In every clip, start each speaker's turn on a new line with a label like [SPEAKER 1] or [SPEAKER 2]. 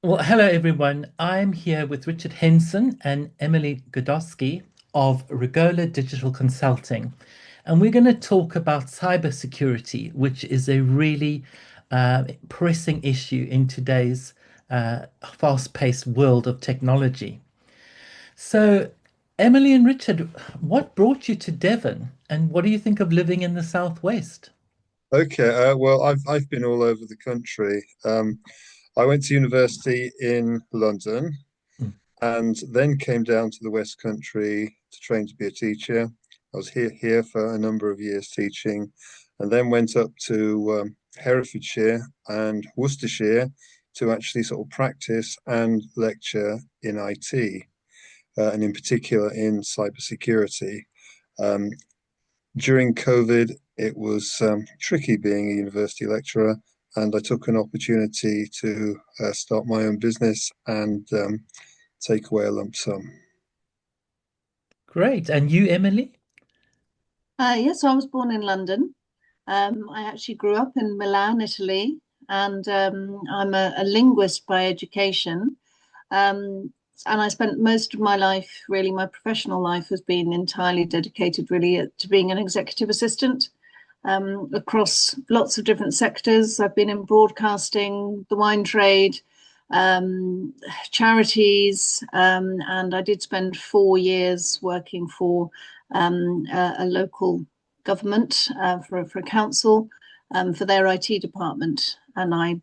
[SPEAKER 1] Well, hello everyone. I'm here with Richard Henson and Emily Godowski of Regola Digital Consulting, and we're going to talk about cybersecurity, which is a really pressing issue in today's fast-paced world of technology. So, Emily and Richard, what brought you to Devon, and what do you think of living in the Southwest?
[SPEAKER 2] Okay, well, I've been all over the country. I went to university in London
[SPEAKER 1] Mm.
[SPEAKER 2] and then came down to the West Country to train to be a teacher. I was here for a number of years teaching, and then went up to Herefordshire and Worcestershire to actually sort of practice and lecture in IT, and in particular in cybersecurity. Um, During COVID, it was tricky being a university lecturer, and I took an opportunity to start my own business and take away a lump sum.
[SPEAKER 1] Great. And you, Emily?
[SPEAKER 3] Yes, I was born in London. I actually grew up in Milan, Italy, and I'm a linguist by education. And I spent most of my life, really, my professional life has been entirely dedicated, really, to being an executive assistant across lots of different sectors. I've been in broadcasting, the wine trade, um, charities, and I did spend 4 years working for a local government for a council for their IT department. And I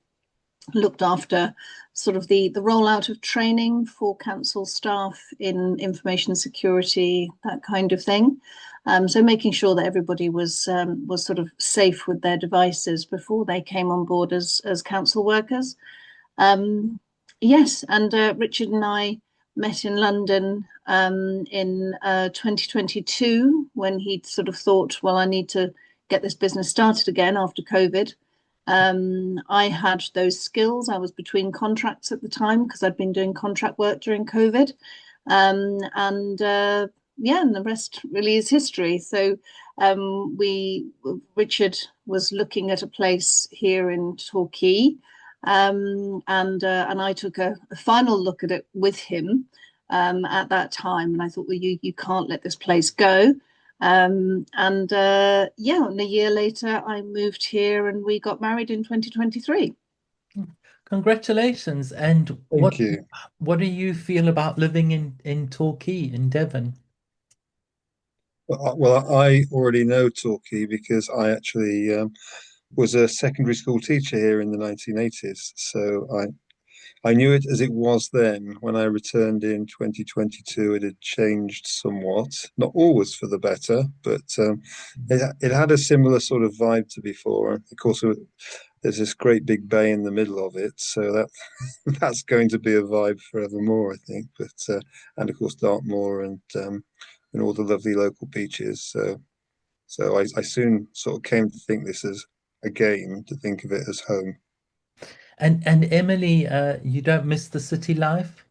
[SPEAKER 3] looked after sort of the rollout of training for council staff in information security, that kind of thing. So making sure that everybody was sort of safe with their devices before they came on board as council workers. Um, yes, and Richard and I met in London in 2022 when he sort of thought, well, I need to get this business started again after COVID. I had those skills. I was between contracts at the time because I'd been doing contract work during COVID. And yeah, and the rest really is history. So Richard was looking at a place here in Torquay, and I took a final look at it with him at that time, and I thought, well, you can't let this place go. And yeah, and a year later, I moved here, and we got married in 2023.
[SPEAKER 1] Congratulations. And
[SPEAKER 2] Thank you.
[SPEAKER 1] what do you feel about living in Torquay in Devon?
[SPEAKER 2] Well, I already know Torquay because I actually was a secondary school teacher here in the 1980s. So I knew it as it was then. When I returned in 2022, it had changed somewhat, not always for the better, but it had a similar sort of vibe to before. Of course, there's this great big bay in the middle of it, so that that's going to be a vibe forevermore, I think. But and of course, Dartmoor and all the lovely local beaches. So I soon sort of came to think this as a game, to think of it as home.
[SPEAKER 1] And Emily, you don't miss the city life?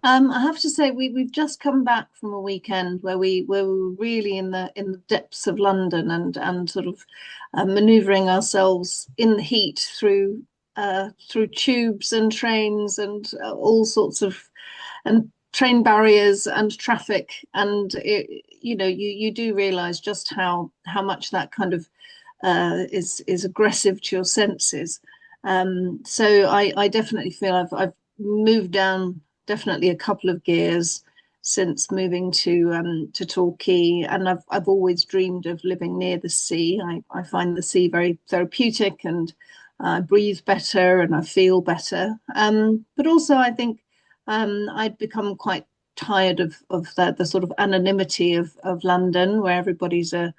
[SPEAKER 3] I have to say we've just come back from a weekend where we were really in the depths of London and sort of manoeuvring ourselves in the heat through tubes and trains and all sorts of and train barriers and traffic, and you do realize just how much that kind of is aggressive to your senses. So I definitely feel I've moved down definitely a couple of gears since moving to Torquay, and I've always dreamed of living near the sea. I find the sea very therapeutic, and I breathe better and I feel better. But also I think I'd become quite tired of the sort of anonymity of London, where everybody's a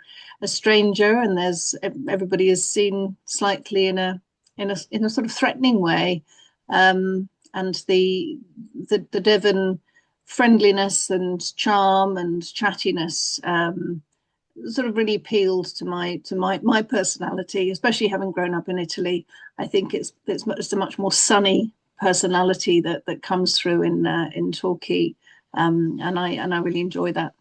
[SPEAKER 3] stranger, and there's everybody is seen slightly in a sort of threatening way. And the Devon friendliness and charm and chattiness sort of really appealed to my personality, especially having grown up in Italy. I think it's a much more sunny personality that comes through in Torquay, and I really enjoy that.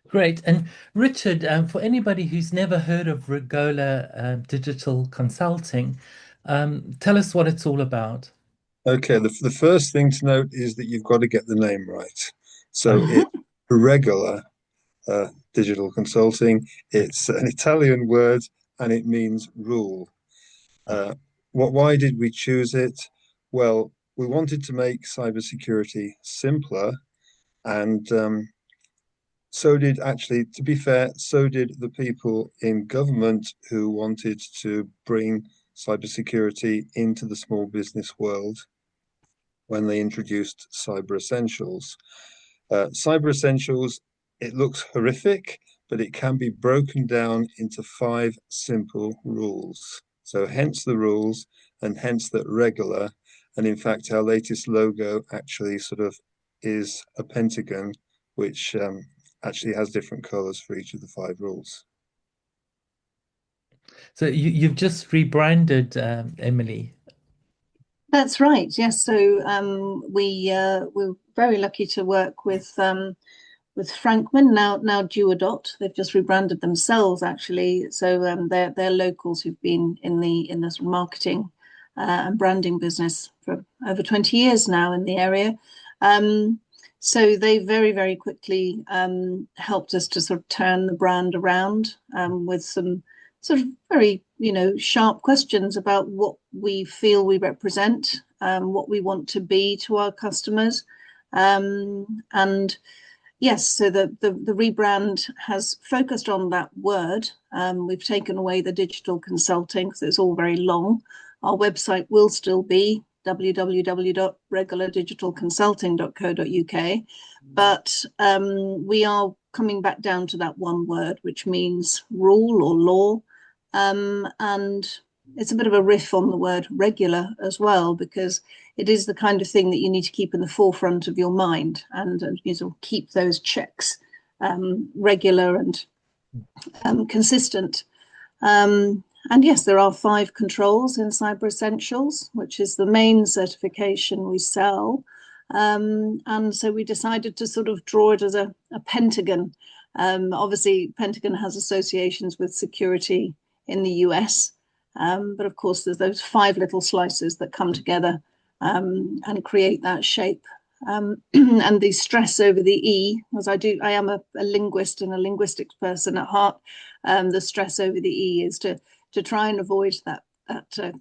[SPEAKER 1] Great. And Richard, for anybody who's never heard of Regola Digital Consulting, tell us what it's all about.
[SPEAKER 2] Okay, the first thing to note is that you've got to get the name right. So it's Regola digital consulting. It's an Italian word and it means rule. Uh, why did we choose it? Well, we wanted to make cybersecurity simpler, and so did actually, to be fair, so did the people in government who wanted to bring cybersecurity into the small business world when they introduced Cyber Essentials. Cyber Essentials, it looks horrific, but it can be broken down into 5 simple rules. So hence the rules and hence that regular. And in fact, our latest logo actually sort of is a pentagon, which actually has different colors for each of the 5 rules.
[SPEAKER 1] So you've just rebranded, Emily.
[SPEAKER 3] That's right. Yes. So we're very lucky to work with Frankman, now Duodot. They've just rebranded themselves actually. So they're locals who've been in this marketing and branding business for over 20 years now in the area. So they very quickly helped us to sort of turn the brand around with some sort of very sharp questions about what we feel we represent, what we want to be to our customers, and yes, so the rebrand has focused on that word. We've taken away the digital consulting because it's all very long. Our website will still be www.regulardigitalconsulting.co.uk, but we are coming back down to that one word, which means rule or law. And it's a bit of a riff on the word regular as well, because it is the kind of thing that you need to keep in the forefront of your mind and keep those checks regular and consistent. And yes, there are 5 controls in Cyber Essentials, which is the main certification we sell. And so we decided to sort of draw it as a pentagon. Obviously, Pentagon has associations with security in the US, but of course, there's those 5 little slices that come together and create that shape. And the stress over the E, as I am a linguist and a linguistics person at heart. The stress over the E is to try and avoid that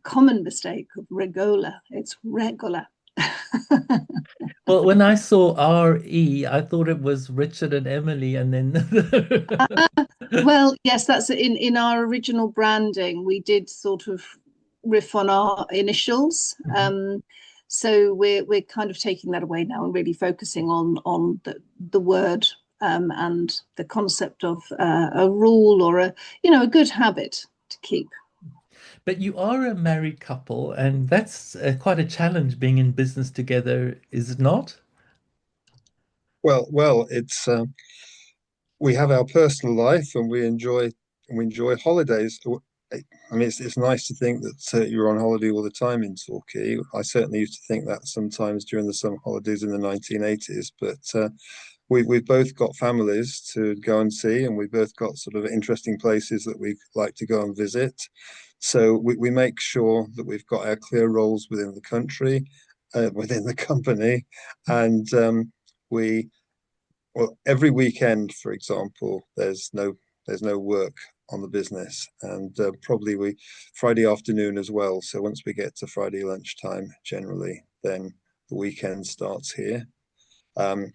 [SPEAKER 3] common mistake of Regola. It's Regola.
[SPEAKER 1] Well, when I saw RE, I thought it was Richard and Emily, and then
[SPEAKER 3] Well, yes, that's in our original branding. We did sort of riff on our initials. So we're kind of taking that away now and really focusing on the word and the concept of a rule or a good habit to keep.
[SPEAKER 1] But you are a married couple, and that's quite a challenge being in business together, is it not?
[SPEAKER 2] Well, it's we have our personal life and we enjoy holidays. I mean, it's nice to think that you're on holiday all the time in Torquay. I certainly used to think that sometimes during the summer holidays in the 1980s. But we've both got families to go and see, and we've both got sort of interesting places that we like to go and visit. So we make sure that we've got our clear roles within the country, within the company, and we well, every weekend, for example, there's no work on the business, and probably we Friday afternoon as well. So once we get to Friday lunchtime, generally, then the weekend starts here. Um,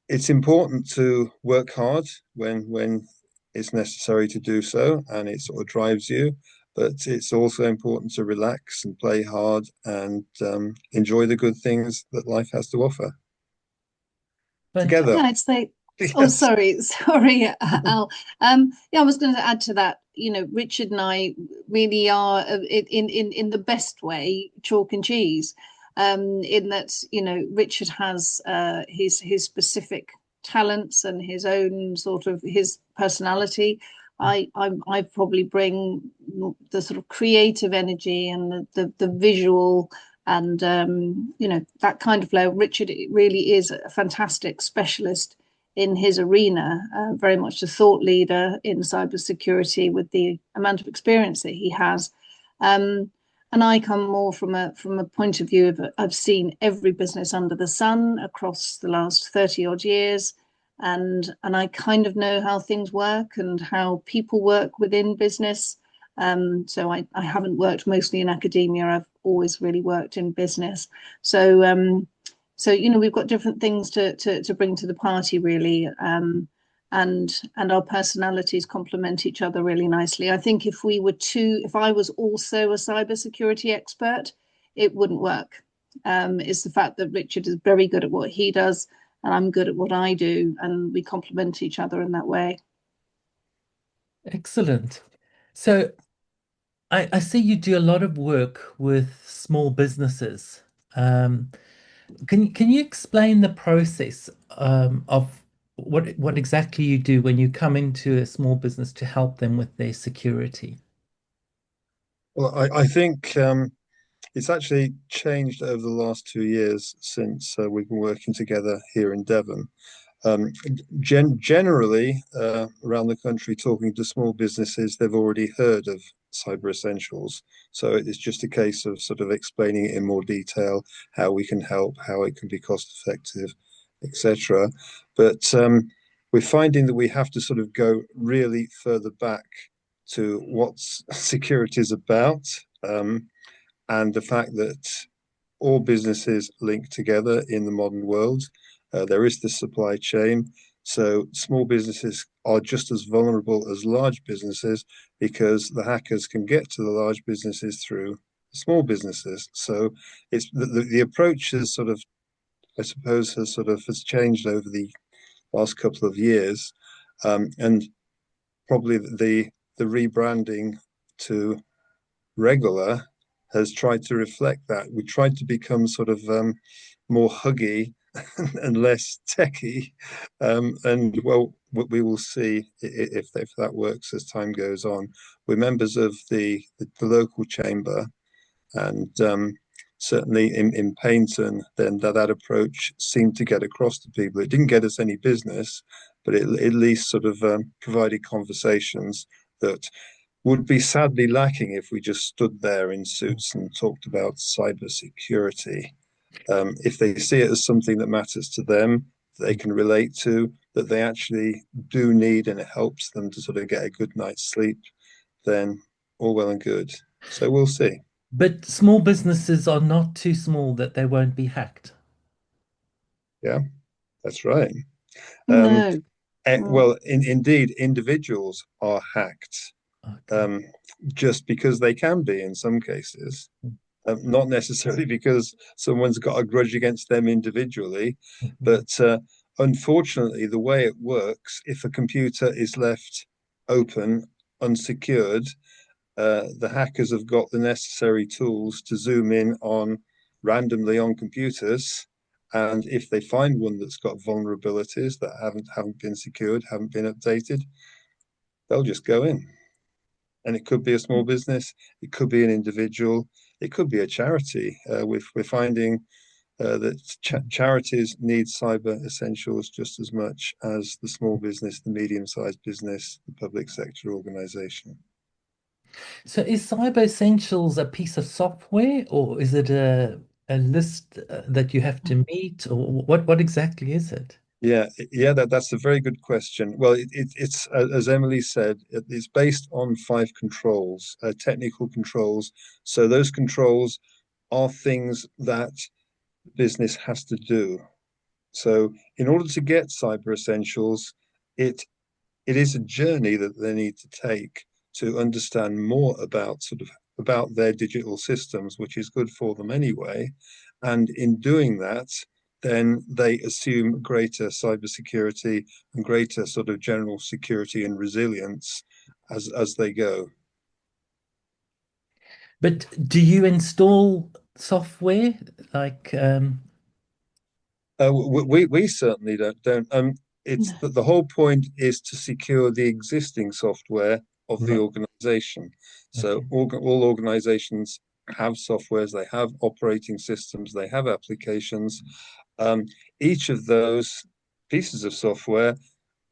[SPEAKER 2] it's important to work hard when it's necessary to do so, and it sort of drives you. But it's also important to relax and play hard and enjoy the good things that life has to offer together.
[SPEAKER 1] Fantastic.
[SPEAKER 3] Yeah, I'd say. Oh,
[SPEAKER 2] Yes.
[SPEAKER 3] sorry, Al. Yeah, I was going to add to that. Richard and I really are in the best way chalk and cheese. In that, Richard has his specific talents and his own sort of his personality. I probably bring the sort of creative energy and the visual and that kind of flow. Richard really is a fantastic specialist in his arena, very much a thought leader in cybersecurity with the amount of experience that he has. And I come more from a point of view of I've seen every business under the sun across the last 30 odd years, and I kind of know how things work and how people work within business. So I haven't worked mostly in academia. I've always really worked in business. So you know, we've got different things to bring to the party, really. And our personalities complement each other really nicely. I think if I was also a cybersecurity expert, it wouldn't work. It's the fact that Richard is very good at what he does, and I'm good at what I do, and we complement each other in that way.
[SPEAKER 1] Excellent. So I see you do a lot of work with small businesses. Um, can you explain the process of what exactly you do when you come into a small business to help them with their security?
[SPEAKER 2] Well, I think it's actually changed over the last 2 years since we've been working together here in Devon. Generally, around the country, talking to small businesses, they've already heard of Cyber Essentials. So it's just a case of sort of explaining it in more detail, how we can help, how it can be cost effective, etc. But we're finding that we have to sort of go really further back to what security is about, and the fact that all businesses link together in the modern world. There is the supply chain. So small businesses are just as vulnerable as large businesses because the hackers can get to the large businesses through small businesses. So it's the approach has sort of, I suppose, has changed over the last couple of years, and probably the rebranding to Regola has tried to reflect that. We tried to become sort of more huggy and less techy, and well, we will see if that works as time goes on. We're members of the local chamber, and certainly in Paignton, then that approach seemed to get across to people. It didn't get us any business, but it at least sort of provided conversations that would be sadly lacking if we just stood there in suits and talked about cyber security. If they see it as something that matters to them, they can relate to, that they actually do need, and it helps them to sort of get a good night's sleep, then all well and good. So we'll see.
[SPEAKER 1] But small businesses are not too small that they won't be hacked.
[SPEAKER 2] Yeah, that's right. Um,
[SPEAKER 3] No. Mm.
[SPEAKER 2] well, indeed, individuals are hacked,
[SPEAKER 1] Okay.
[SPEAKER 2] um, just because they can be in some cases. Not necessarily because someone's got a grudge against them individually,
[SPEAKER 1] Mhm.
[SPEAKER 2] but unfortunately, the way it works, if a computer is left open, unsecured, the hackers have got the necessary tools to zoom in on randomly on computers. And if they find one that's got vulnerabilities that haven't been secured, haven't been updated, they'll just go in. And it could be a small business, it could be an individual, it could be a charity. We're finding that charities need cyber essentials just as much as the small business, the medium-sized business, the public sector organization.
[SPEAKER 1] So is Cyber Essentials a piece of software or is it a list that you have to meet or what exactly is it?
[SPEAKER 2] Yeah, that's a very good question. Well, it's as Emily said, it's based on five controls, technical controls. So those controls are things that business has to do. So in order to get cyber essentials, it it is a journey that they need to take to understand more about about their digital systems, which is good for them anyway. And in doing that, then they assume greater cybersecurity and greater sort of general security and resilience as they go.
[SPEAKER 1] But do you install software like
[SPEAKER 2] We certainly don't. It's
[SPEAKER 3] No.
[SPEAKER 2] that the whole point is to secure the existing software of the
[SPEAKER 1] right,
[SPEAKER 2] organization.
[SPEAKER 1] okay.
[SPEAKER 2] So all organizations have softwares, they have operating systems, they have applications. Um, each of those pieces of software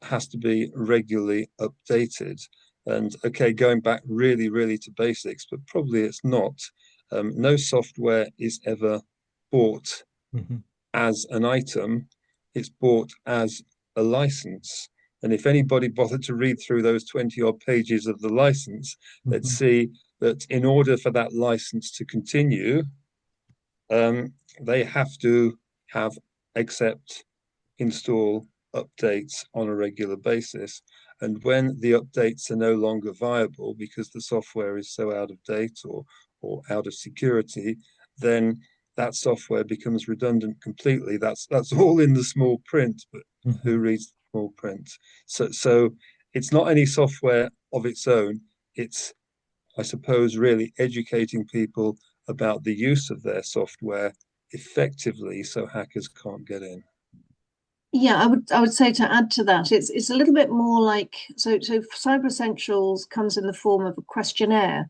[SPEAKER 2] has to be regularly updated. And okay, going back really, really to basics, but probably it's not. No software is ever bought
[SPEAKER 1] Mm-hmm.
[SPEAKER 2] as an item, it's bought as a license. And if anybody bothered to read through those 20 odd pages of the license, they'd
[SPEAKER 1] Mm-hmm.
[SPEAKER 2] see that in order for that license to continue, they have to have, accept, install updates on a regular basis. And when the updates are no longer viable because the software is so out of date or out of security, then that software becomes redundant completely. That's all in the small print, but
[SPEAKER 1] Mm-hmm.
[SPEAKER 2] who reads the small print? So it's not any software of its own. It's, I suppose, really educating people about the use of their software effectively so hackers can't get in.
[SPEAKER 3] Yeah, I would say to add to that, it's a little bit more like so Cyber Essentials comes in the form of a questionnaire.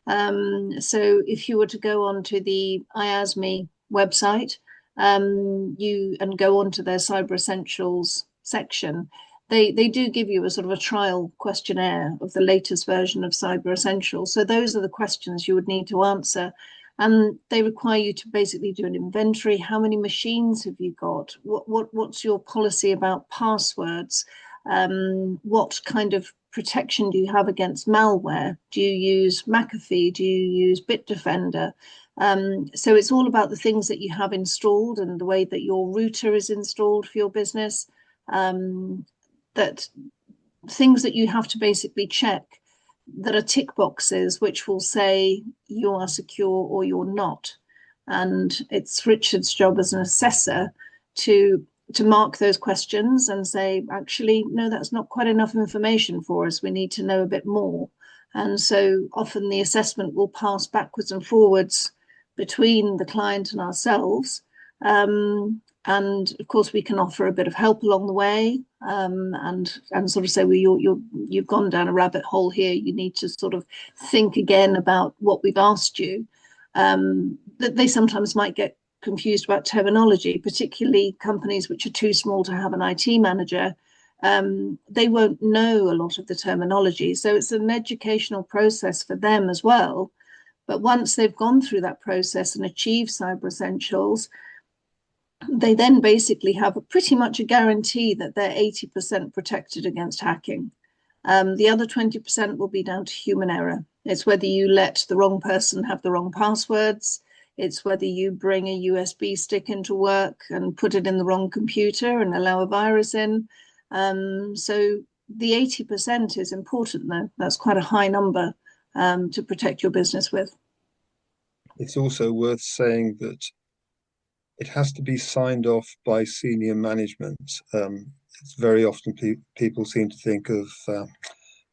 [SPEAKER 3] So if you were to go onto the IASME website, you and go onto their Cyber Essentials section, they do give you a sort of a trial questionnaire of the latest version of Cyber Essentials. So those are the questions you would need to answer. And they require you to basically do an inventory. How many machines have you got? What's your policy about passwords? What kind of protection do you have against malware? Do you use McAfee? Do you use Bitdefender? So it's all about the things that you have installed and the way that your router is installed for your business. That things that you have to basically check that are tick boxes which will say you are secure or you're not. And it's Richard's job as an assessor to mark those questions and say, actually, no, that's not quite enough information for us. We need to know a bit more. And so often the assessment will pass backwards and forwards between the client and ourselves. And of course, we can offer a bit of help along the way, and sort of say, well, you've gone down a rabbit hole here. You need to sort of think again about what we've asked you. That they sometimes might get confused about terminology, particularly companies which are too small to have an IT manager. They won't know a lot of the terminology, so it's an educational process for them as well. But once they've gone through that process and achieved Cyber Essentials, they then basically have pretty much a guarantee that they're 80% protected against hacking. The other 20% will be down to human error. It's whether you let the wrong person have the wrong passwords. It's whether you bring a USB stick into work and put it in the wrong computer and allow a virus in. So the 80% is important, though. That's quite a high number to protect your business with.
[SPEAKER 2] It's also worth saying that it has to be signed off by senior management. It's very often people seem to think of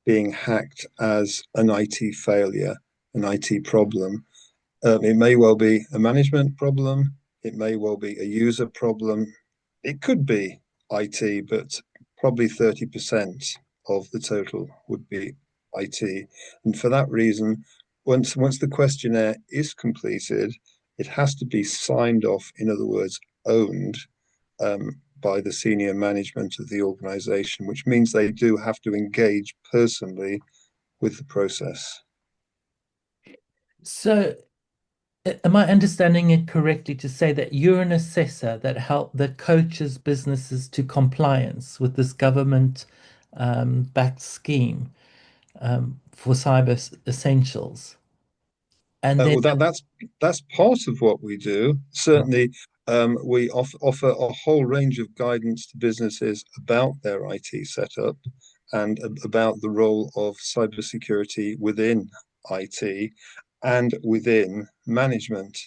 [SPEAKER 2] being hacked as an IT failure, an IT problem. It may well be a management problem. It may well be a user problem. It could be IT, but probably 30% of the total would be IT. And for that reason, once the questionnaire is completed, it has to be signed off, in other words, owned by the senior management of the organization, which means they do have to engage personally with the process.
[SPEAKER 1] So, am I understanding it correctly to say that you're an assessor that coaches businesses to compliance with this government backed scheme for essentials? And then,
[SPEAKER 2] Well, that's part of what we do. Certainly, we offer a whole range of guidance to businesses about their IT setup and about the role of cybersecurity within IT and within management.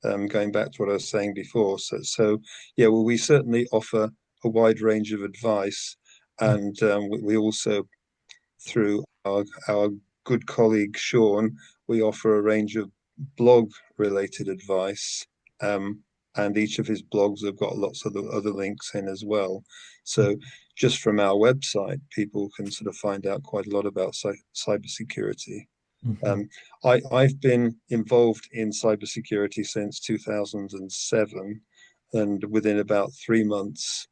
[SPEAKER 2] Going back to what I was saying before, so yeah, well, we certainly offer a wide range of advice, and we also, through our good colleague Sean, we offer a range of blog related advice. And each of his blogs have got lots of other links in as well. So just from our website, people can sort of find out quite a lot about cybersecurity.
[SPEAKER 1] Mhm.
[SPEAKER 2] I've been involved in cybersecurity since 2007, and within about 3 months,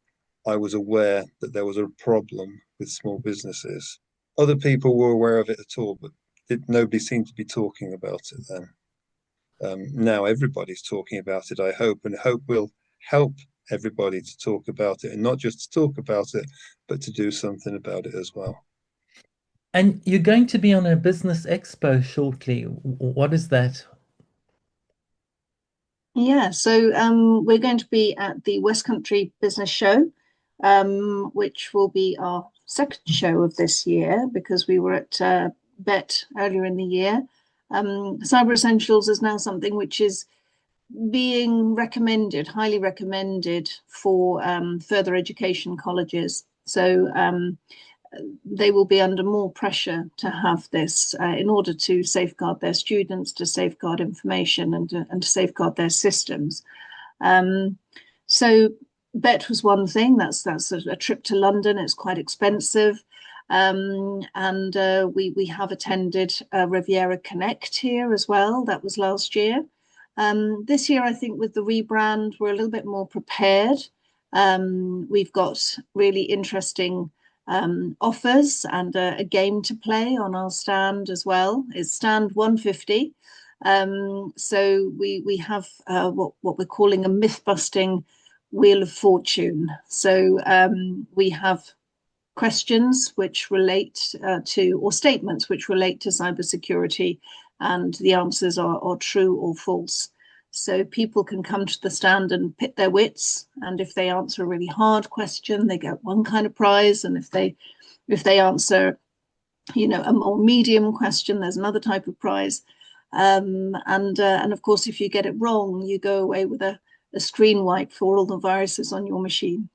[SPEAKER 2] I was aware that there was a problem with small businesses. Other people were aware of it at all, but nobody seemed to be talking about it then. Now everybody's talking about it, I hope, and hope will help everybody to talk about it, and not just to talk about it, but to do something about it as well.
[SPEAKER 1] And you're going to be on a business expo shortly. What is that?
[SPEAKER 3] Yeah, so we're going to be at the West Country Business Show, which will be our second show of this year because we were at BET earlier in the year. Cyber Essentials is now something which is being recommended, highly recommended for further education colleges. So they will be under more pressure to have this in order to safeguard their students, to safeguard information, and to safeguard their systems. So BET was one thing. That's a trip to London. It's quite expensive. And we have attended Riviera Connect here as well. That was last year. This year, I think with the rebrand, we're a little bit more prepared. We've got really interesting offers and a game to play on our stand as well. It's stand 150. So we have what we're calling a myth-busting Wheel of Fortune. So we have questions which relate to, or statements which relate to cybersecurity, and the answers are true or false. So people can come to the stand and pit their wits, and if they answer a really hard question, they get one kind of prize, and if they answer, a more medium question, there's another type of prize. And of course, if you get it wrong, you go away with a screen wipe for all the viruses on your machine.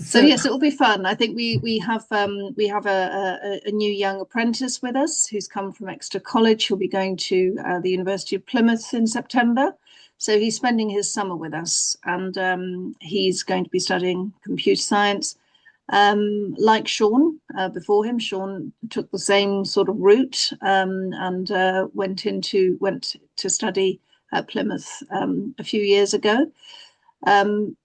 [SPEAKER 3] So yes, it will be fun. I think we have a new young apprentice with us who's come from Exeter College. He'll be going to the University of Plymouth in September. So he's spending his summer with us, and he's going to be studying computer science. Like Sean before him, Sean took the same sort of route and went to study at Plymouth a few years ago.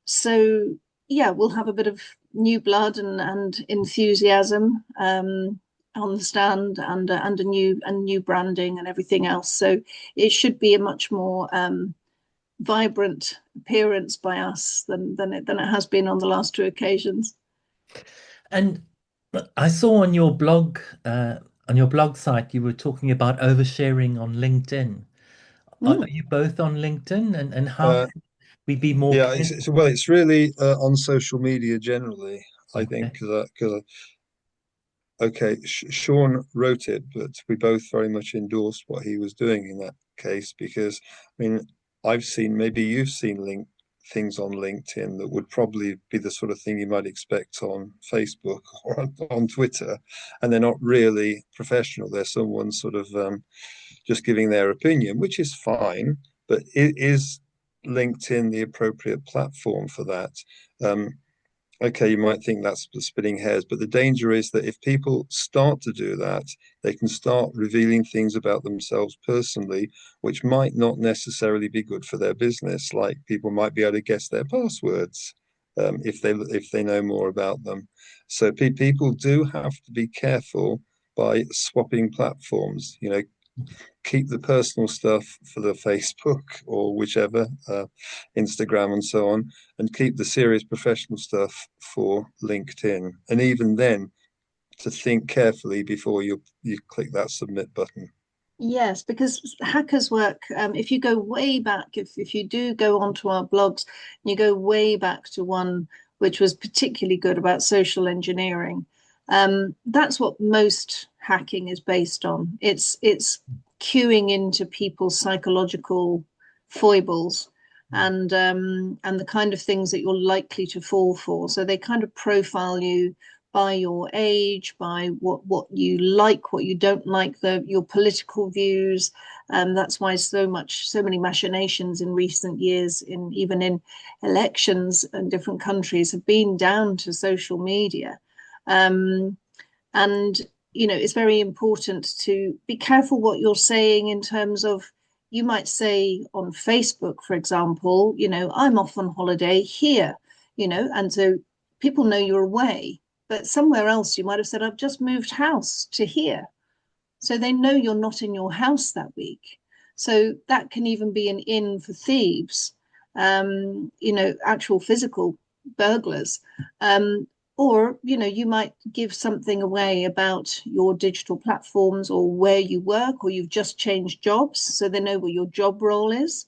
[SPEAKER 3] So yeah, we'll have a bit of new blood and enthusiasm on the stand, and a new branding and everything else. So it should be a much more vibrant appearance by us than it has been on the last two occasions.
[SPEAKER 1] And I saw on your blog site you were talking about oversharing on LinkedIn. Are you both on LinkedIn, and how can we be more
[SPEAKER 2] Yeah,
[SPEAKER 1] careful?
[SPEAKER 2] it's really on social media generally. I think
[SPEAKER 1] Okay.
[SPEAKER 2] because okay, Sean wrote it, but we both very much endorsed what he was doing in that case because I mean maybe you've seen things on LinkedIn that would probably be the sort of thing you might expect on Facebook or on Twitter, and they're not really professional. They're someone sort of just giving their opinion, which is fine, but it is LinkedIn the appropriate platform for that? Okay, you might think that's splitting hairs, but the danger is that if people start to do that, they can start revealing things about themselves personally, which might not necessarily be good for their business. Like people might be able to guess their passwords if they know more about them. So people do have to be careful by swapping platforms. Keep the personal stuff for the Facebook or whichever, Instagram and so on, and keep the serious professional stuff for LinkedIn. And even then, to think carefully before you click that submit button.
[SPEAKER 3] Yes, because hackers work, if you go way back, if you do go onto our blogs, you go way back to one which was particularly good about social engineering. That's what most hacking is based on. It's queuing into people's psychological foibles and the kind of things that you're likely to fall for. So they kind of profile you by your age, by what you like, what you don't like, your political views. That's why so many machinations in recent years, even in elections in different countries, have been down to social media. And it's very important to be careful what you're saying in terms of, you might say on Facebook, for example, I'm off on holiday here, and so people know you're away. But somewhere else, you might have said, I've just moved house to here. So they know you're not in your house that week. So that can even be an in for thieves, actual physical burglars. Or, you might give something away about your digital platforms or where you work, or you've just changed jobs. So they know what your job role is.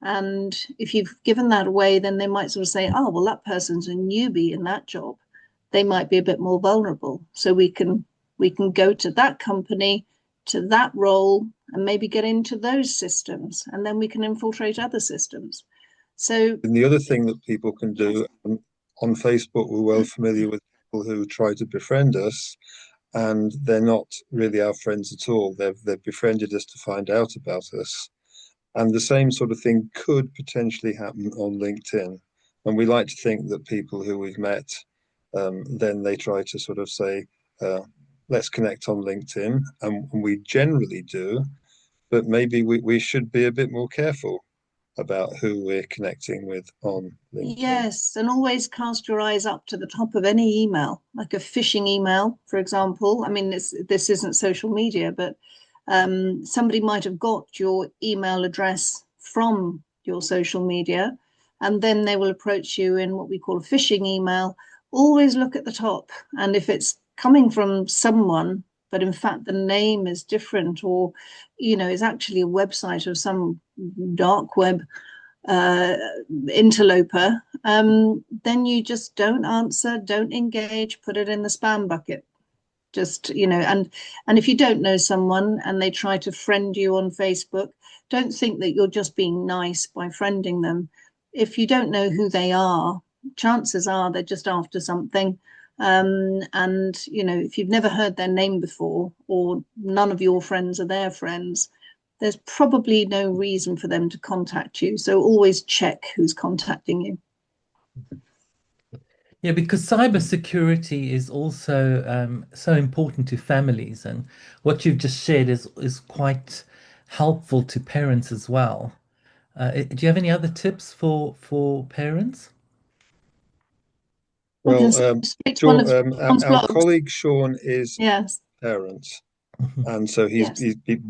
[SPEAKER 3] And if you've given that away, then they might sort of say, oh, well, that person's a newbie in that job. They might be a bit more vulnerable. So we can go to that company, to that role, and maybe get into those systems, and then we can infiltrate other systems. So,
[SPEAKER 2] And the other thing that people can do on Facebook, we're well familiar with people who try to befriend us, and they're not really our friends at all. They've befriended us to find out about us. And the same sort of thing could potentially happen on LinkedIn. And we like to think that people who we've met, then they try to sort of say, let's connect on LinkedIn. And we generally do, but maybe we should be a bit more careful about who we're connecting with on LinkedIn.
[SPEAKER 3] yes, and always cast your eyes up to the top of any email, like a phishing email, for example. I mean, this isn't social media, but somebody might have got your email address from your social media, and then they will approach you in what we call a phishing email. Always look at the top, and if it's coming from someone, but in fact the name is different, or is actually a website of some dark web uh, interloper, then you just don't answer, don't engage, put it in the spam bucket. Just, and if you don't know someone and they try to friend you on Facebook, don't think that you're just being nice by friending them. If you don't know who they are, chances are they're just after something. And if you've never heard their name before, or none of your friends are their friends, there's probably no reason for them to contact you. So always check who's contacting you.
[SPEAKER 1] Yeah, because cybersecurity is also so important to families, and what you've just shared is quite helpful to parents as well. Do you have any other tips for parents?
[SPEAKER 3] I can
[SPEAKER 2] Well,
[SPEAKER 3] say straight to one of Sean's
[SPEAKER 2] our
[SPEAKER 3] blogs.
[SPEAKER 2] colleague Sean is
[SPEAKER 3] Yes,
[SPEAKER 2] parent. And so
[SPEAKER 3] yes,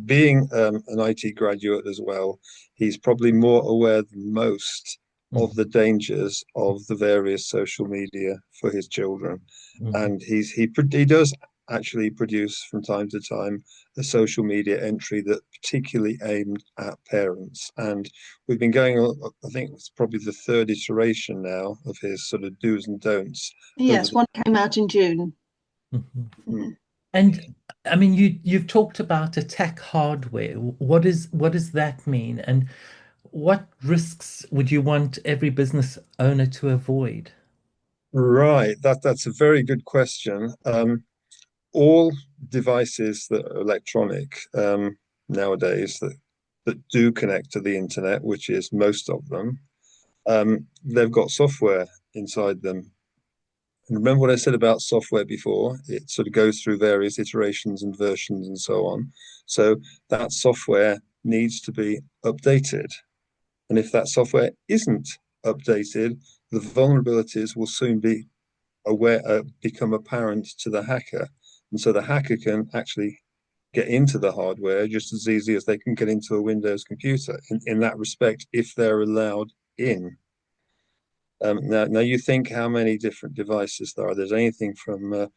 [SPEAKER 2] being an IT graduate as well, he's probably more aware than most of
[SPEAKER 1] Mhm,
[SPEAKER 2] the dangers of the various social media for his children.
[SPEAKER 1] mhm.
[SPEAKER 2] And he does actually produce from time to time a social media entry that particularly aimed at parents. And we've been going on, I think it's probably the third iteration now of his sort of do's and don'ts over
[SPEAKER 3] yes.
[SPEAKER 2] the.
[SPEAKER 3] One came out in June.
[SPEAKER 1] Mhm.
[SPEAKER 3] Mhm.
[SPEAKER 1] And I mean, you've talked about attack hardware. What does that mean? And what risks would you want every business owner to avoid?
[SPEAKER 2] Right, that's a very good question. All devices that are electronic nowadays that do connect to the internet, which is most of them, they've got software inside them. And remember what I said about software before? It sort of goes through various iterations and versions and so on. So that software needs to be updated. And if that software isn't updated, the vulnerabilities will soon become apparent to the hacker. And so the hacker can actually get into the hardware just as easy as they can get into a Windows computer in that respect, if they're allowed in. Now you think how many different devices there are. There's anything from the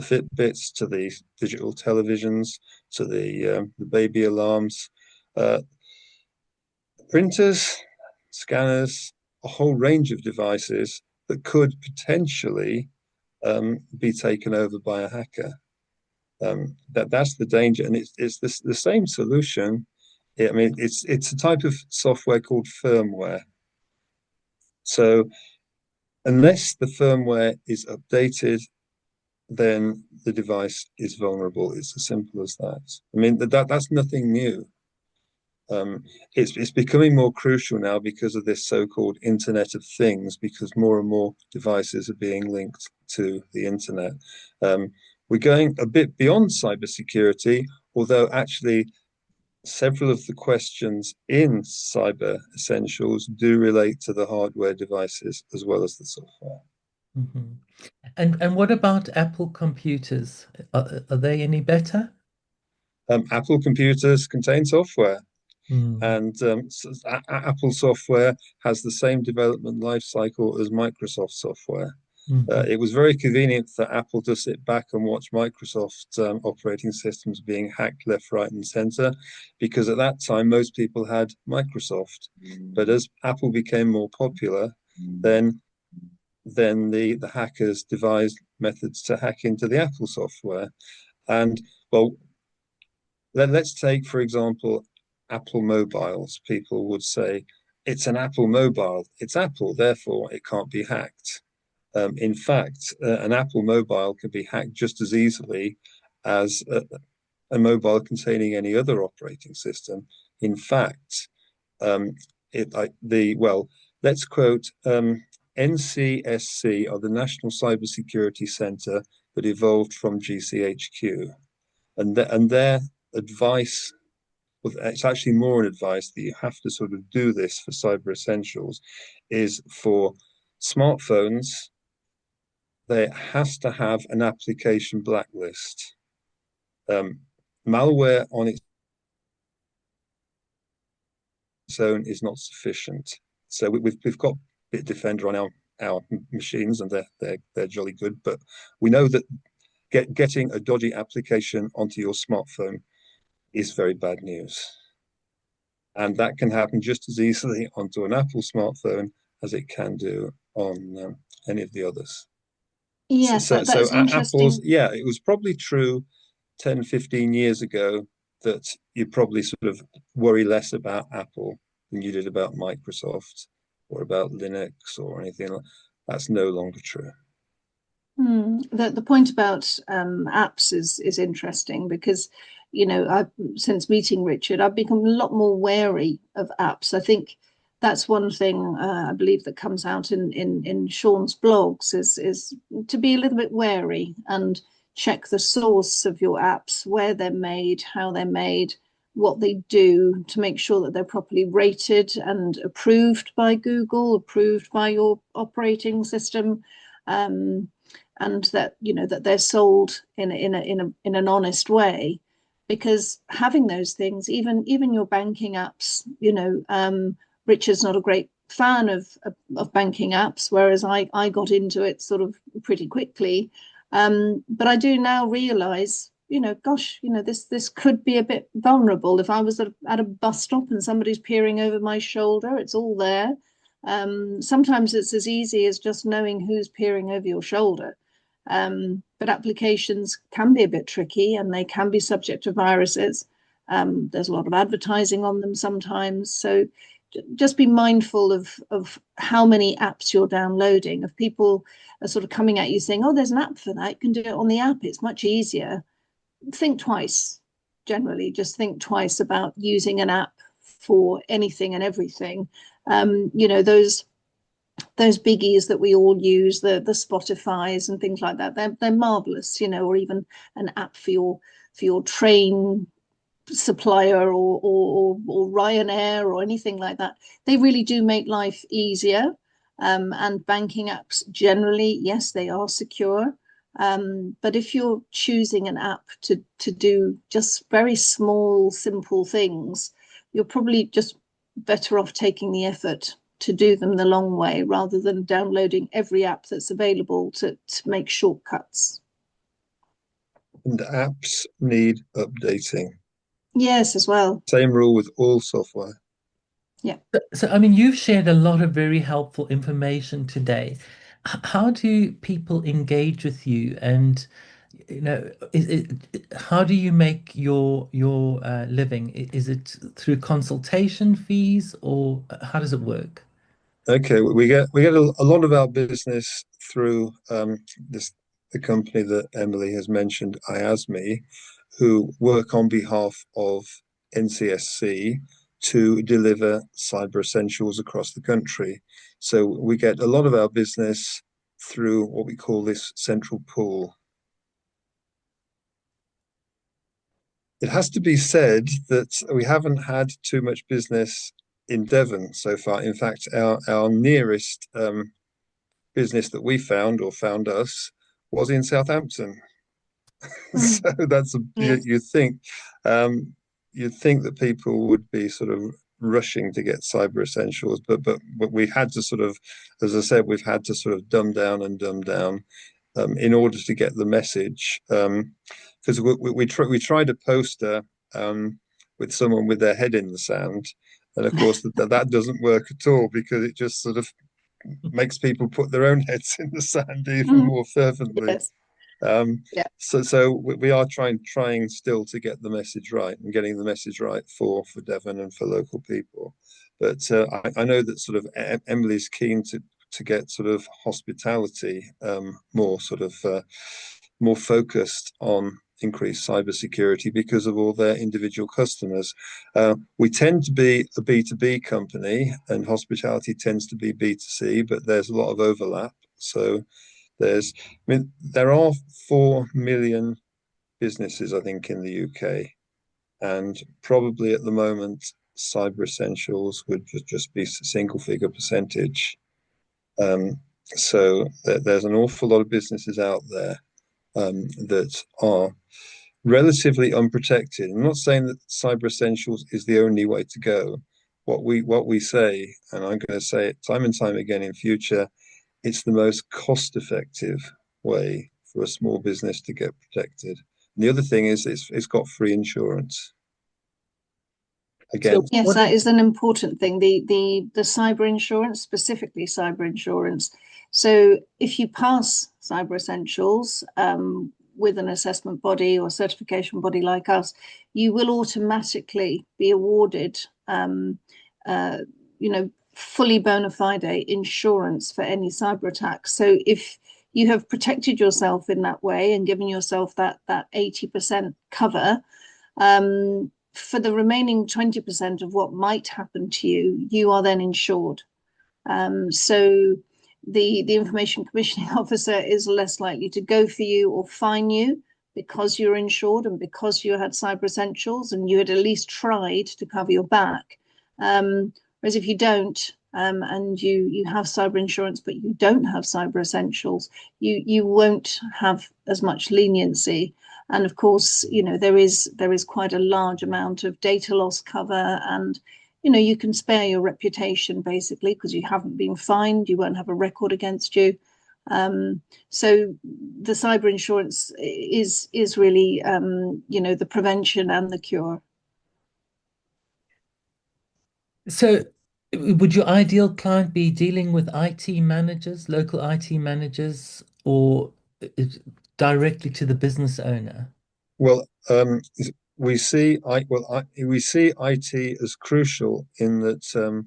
[SPEAKER 2] Fitbits to the digital televisions to the baby alarms, uh, printers, scanners, a whole range of devices that could potentially be taken over by a hacker. That's the danger, and it's the same solution. I mean, it's a type of software called firmware. So unless the firmware is updated, then the device is vulnerable. It's as simple as that. I mean, that's nothing new. It's becoming more crucial now because of this so-called Internet of Things, because more and more devices are being linked to the internet. We're going a bit beyond cybersecurity, although actually several of the questions in Cyber Essentials do relate to the hardware devices as well as the software.
[SPEAKER 1] Mhm. And what about Apple computers? Are they any better?
[SPEAKER 2] Apple computers contain software,
[SPEAKER 1] Mm,
[SPEAKER 2] and Apple software has the same development life cycle as Microsoft software.
[SPEAKER 1] mhm,
[SPEAKER 2] It was very convenient for Apple to sit back and watch Microsoft operating systems being hacked left, right, and center, because at that time most people had Microsoft. But as Apple became more popular, then the hackers devised methods to hack into the Apple software. And well, let's take, for example, Apple mobiles. People would say, it's an Apple mobile. It's Apple, therefore it can't be hacked. In fact, an Apple mobile can be hacked just as easily as a mobile containing any other operating system. In fact, um, let's quote NCSC, or the National Cybersecurity Center that evolved from GCHQ, and their advice. Well, it's actually more an advice that you have to sort of do this for cyber essentials, is for smartphones there has to have an application blacklist. Um, Malware on its own is not sufficient. So we've got Bitdefender on our machines, and they're jolly good. But we know that getting a dodgy application onto your smartphone is very bad news, and that can happen just as easily onto an Apple smartphone as it can do on any of the others. So,
[SPEAKER 3] Yes,
[SPEAKER 2] so,
[SPEAKER 3] that
[SPEAKER 2] so
[SPEAKER 3] is
[SPEAKER 2] Apple's,
[SPEAKER 3] interesting.
[SPEAKER 2] yeah, it was probably true 10, 15 years ago that you probably sort of worry less about Apple than you did about Microsoft or about Linux or anything like that. That's no longer true.
[SPEAKER 3] The point about apps is interesting because, I've since meeting Richard, I've become a lot more wary of apps. I think that's one thing I believe that comes out in Sean's blogs is to be a little bit wary and check the source of your apps, where they're made, how they're made, what they do, to make sure that they're properly rated and approved by Google, approved by your operating system. Um, and that that they're sold in an honest way, because having those things, even your banking apps, Richard's not a great fan of banking apps, whereas I got into it sort of pretty quickly. But I do now realize, gosh, this could be a bit vulnerable. If I was at a bus stop and somebody's peering over my shoulder, it's all there. Sometimes it's as easy as just knowing who's peering over your shoulder. But applications can be a bit tricky, and they can be subject to viruses. There's a lot of advertising on them sometimes. So just be mindful of how many apps you're downloading. If people are sort of coming at you saying, oh, there's an app for that, you can do it on the app, it's much easier. Think twice. Generally, just think twice about using an app for anything and everything. Those biggies that we all use, the Spotify's and things like that, they're marvelous, or even an app for your train supplier, or Ryanair or anything like that. They really do make life easier. And banking apps generally, yes, they are secure. But if you're choosing an app to do just very small, simple things, you're probably just better off taking the effort to do them the long way, rather than downloading every app that's available to make shortcuts.
[SPEAKER 2] And apps need updating.
[SPEAKER 3] Yes, as well.
[SPEAKER 2] Same rule with all software.
[SPEAKER 3] Yeah.
[SPEAKER 1] So, I mean, you've shared a lot of very helpful information today. How do people engage with you? And, how do you make your living? Is it through consultation fees, or how does it work?
[SPEAKER 2] Okay, we get a lot of our business through this the company that Emily has mentioned, IASME, who work on behalf of NCSC to deliver cyber essentials across the country. So we get a lot of our business through what we call this central pool. It has to be said that we haven't had too much business in Devon so far. In fact, our nearest business that we found, or found us, was in Southampton.
[SPEAKER 3] Mm.
[SPEAKER 2] So that's
[SPEAKER 3] Yes.
[SPEAKER 2] um, you'd think that people would be sort of rushing to get cyber essentials, but we had to sort of, as I said, we've had to sort of dumb down in order to get the message. Because we tried a poster with someone with their head in the sand, and of course that doesn't work at all because it just sort of makes people put their own heads in the sand even
[SPEAKER 3] Mm.
[SPEAKER 2] more fervently.
[SPEAKER 3] Yes.
[SPEAKER 2] Um,
[SPEAKER 3] Yeah.
[SPEAKER 2] so we are trying still to get the message right and getting the message right for Devon and for local people. But I know that sort of Emily's keen to get sort of hospitality more sort of more focused on increased cybersecurity because of all their individual customers. We tend to be a B2B company and hospitality tends to be B2C, but there's a lot of overlap. So there are 4 million businesses, I think, in the UK, and probably at the moment, cyber essentials would just be a single figure percentage. Um, so there's an awful lot of businesses out there that are relatively unprotected. I'm not saying that cyber essentials is the only way to go. What we say, and I'm going to say it time and time again in future, it's the most cost-effective way for a small business to get protected. And the other thing is it's got free insurance.
[SPEAKER 1] So
[SPEAKER 2] Again,
[SPEAKER 3] Yes,
[SPEAKER 1] what?
[SPEAKER 3] that is an important thing. The cyber insurance, specifically cyber insurance. So if you pass cyber essentials with an assessment body or certification body like us, you will automatically be awarded uh, fully bona fide insurance for any cyber attack. So if you have protected yourself in that way and given yourself that 80% cover, for the remaining 20% of what might happen to you, you are then insured. So the information commissioning officer is less likely to go for you or fine you because you're insured and because you had cyber essentials and you had at least tried to cover your back. Whereas if you don't, and you have cyber insurance but you don't have cyber essentials, you won't have as much leniency. And of course, there is quite a large amount of data loss cover, and you can spare your reputation basically because you haven't been fined, you won't have a record against you. So the cyber insurance is really the prevention and the cure.
[SPEAKER 1] So would your ideal client be dealing with IT managers, local IT managers, or is- directly to the business owner?
[SPEAKER 2] well, we see IT as crucial in that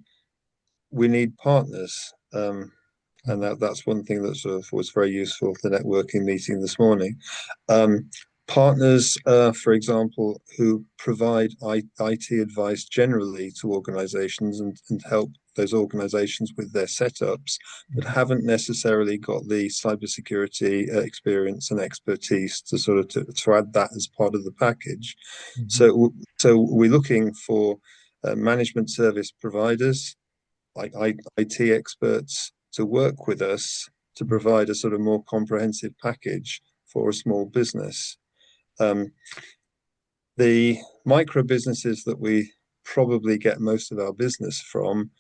[SPEAKER 2] we need partners. And that's one thing that sort of was very useful for the networking meeting this morning. Um, Partners, for example, who provide IT advice generally to organizations and help those organizations with their setups, but haven't necessarily got the cybersecurity experience and expertise to sort of to add that as part of the package.
[SPEAKER 1] Mhm.
[SPEAKER 2] So we're looking for management service providers like IT experts to work with us to provide a sort of more comprehensive package for a small business. Um, the micro businesses that we probably get most of our business from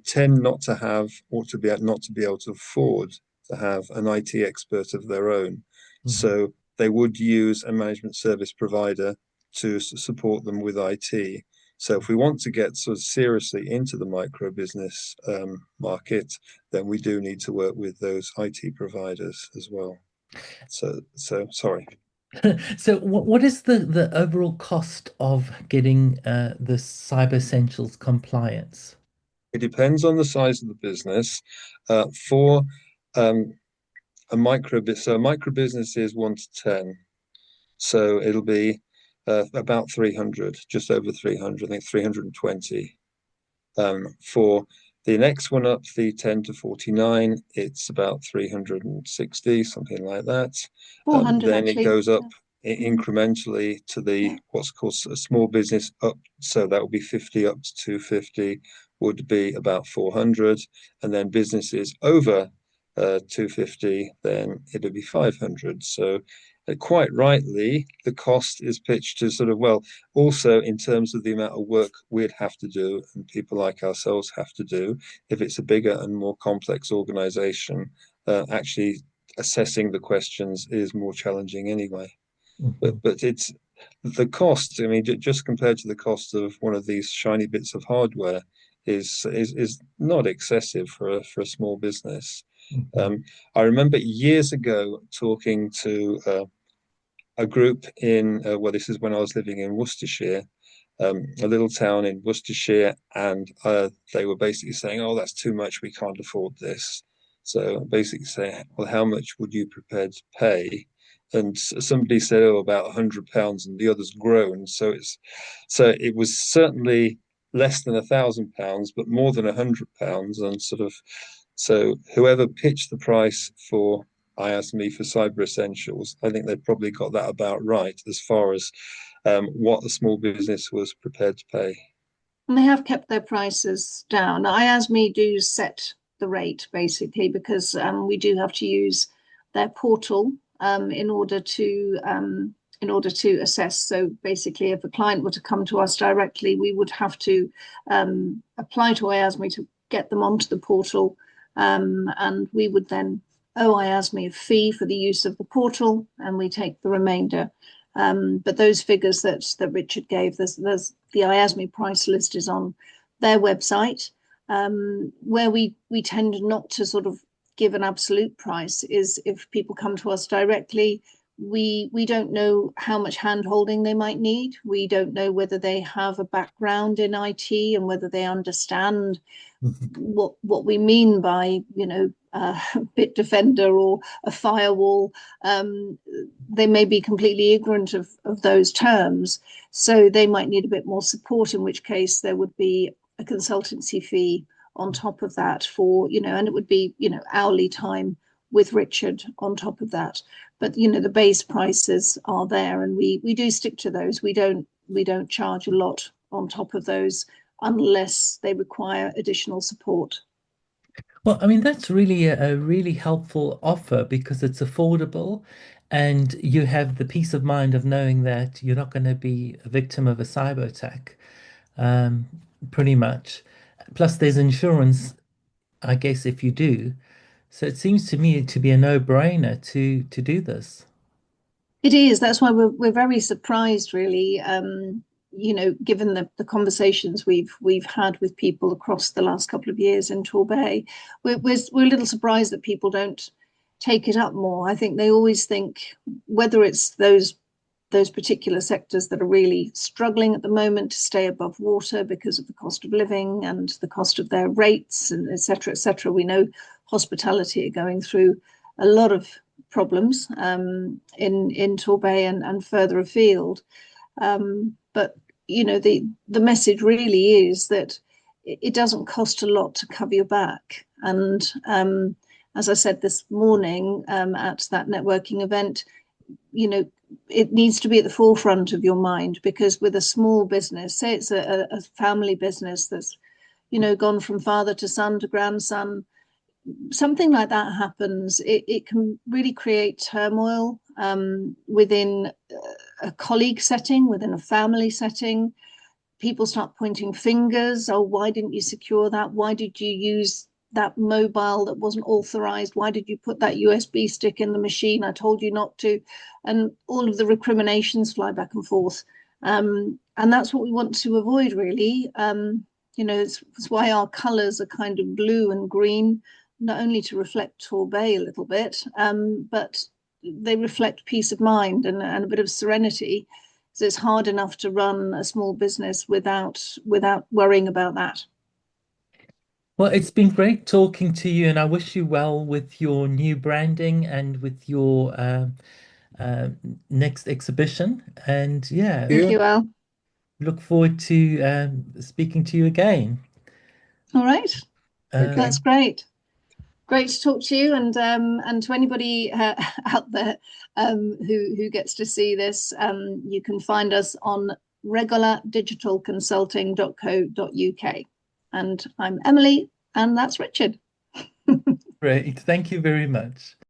[SPEAKER 2] tend not to have or to be not to be able to afford to have an IT expert of their own.
[SPEAKER 1] Mhm.
[SPEAKER 2] So they would use a management service provider to support them with IT. So if we want to get sort of seriously into the micro business market, then we do need to work with those IT providers as well. So sorry.
[SPEAKER 1] So what is the overall cost of getting the Cyber Essentials compliance?
[SPEAKER 2] It depends on the size of the business. For um, a micro business is 1 to 10. So it'll be about 300, just over 300, I think 320. For the next one up, the 10 to 49, it's about 360, something like that.
[SPEAKER 3] 400
[SPEAKER 2] Then it
[SPEAKER 3] actually.
[SPEAKER 2] goes up
[SPEAKER 3] Mm,
[SPEAKER 2] incrementally to the
[SPEAKER 3] yeah.
[SPEAKER 2] what's called a small business up. So that would be 50 up to 250 would be about 400. And then businesses over 250, then it'll be 500. So quite rightly, the cost is pitched to sort of, well, also in terms of the amount of work we'd have to do and people like ourselves have to do, if it's a bigger and more complex organization, actually assessing the questions is more challenging anyway.
[SPEAKER 1] Mhm.
[SPEAKER 2] But it's the cost. I mean, just compared to the cost of one of these shiny bits of hardware is not excessive for a small business.
[SPEAKER 1] Mhm.
[SPEAKER 2] I remember years ago talking to a group in, well, this is when I was living in Worcestershire, a little town in Worcestershire, and they were basically saying, "Oh, that's too much. We can't afford this." So basically saying, "Well, how much would you prepared to pay?" And somebody said, "Oh, about £100," and the others groaned. So it was certainly less than £1,000, but more than £100, and sort of so whoever pitched the price for IASME for Cyber Essentials, I think they probably got that about right as far as what the small business was prepared to pay.
[SPEAKER 3] And they have kept their prices down. IASME do set the rate basically because we do have to use their portal in order to assess. So basically, if a client were to come to us directly, we would have to apply to IASME to get them onto the portal, and we would then owe IASME a fee for the use of the portal, and we take the remainder. But those figures that Richard gave, there's the IASME price list is on their website. Where we tend not to sort of give an absolute price is if people come to us directly, we don't know how much hand holding they might need. We don't know whether they have a background in IT and whether they understand what we mean by, Bitdefender or a firewall. They may be completely ignorant of those terms, so they might need a bit more support, in which case there would be a consultancy fee on top of that for, and it would be, hourly time with Richard on top of that. But, the base prices are there, and we do stick to those. We don't charge a lot on top of those unless they require additional support.
[SPEAKER 1] Well, I mean, that's really a really helpful offer because it's affordable and you have the peace of mind of knowing that you're not going to be a victim of a cyber attack, um, pretty much. Plus, there's insurance, I guess, if you do. So it seems to me to be a no-brainer to do this.
[SPEAKER 3] It is. That's why we're very surprised, really. Given the conversations we've had with people across the last couple of years in Torquay, we're a little surprised that people don't take it up more. I think they always think whether it's those particular sectors that are really struggling at the moment to stay above water because of the cost of living and the cost of their rates and et cetera, et cetera. We know hospitality are going through a lot of problems in Torquay and further afield. But the message really is that it doesn't cost a lot to cover your back. And as I said this morning at that networking event, it needs to be at the forefront of your mind, because with a small business, say it's a family business that's, gone from father to son to grandson, something like that happens, it can really create turmoil within a colleague setting, within a family setting. People start pointing fingers. Oh, why didn't you secure that? Why did you use that mobile that wasn't authorized? Why did you put that USB stick in the machine? I told you not to. And all of the recriminations fly back and forth. And that's what we want to avoid, really. It's why our colors are kind of blue and green, not only to reflect Torbay a little bit, but they reflect peace of mind and a bit of serenity. So it's hard enough to run a small business without worrying about that.
[SPEAKER 1] Well, it's been great talking to you, and I wish you well with your new branding and with your uh, next exhibition. And yeah,
[SPEAKER 3] Thank
[SPEAKER 2] Yeah.
[SPEAKER 3] you, Al.
[SPEAKER 1] look forward to speaking to you again.
[SPEAKER 3] All right,
[SPEAKER 2] Okay.
[SPEAKER 3] that's great. Great to talk to you, and to anybody out there who gets to see this, you can find us on regulardigitalconsulting.co.uk. And I'm Emily, and that's Richard.
[SPEAKER 1] Great. Thank you very much.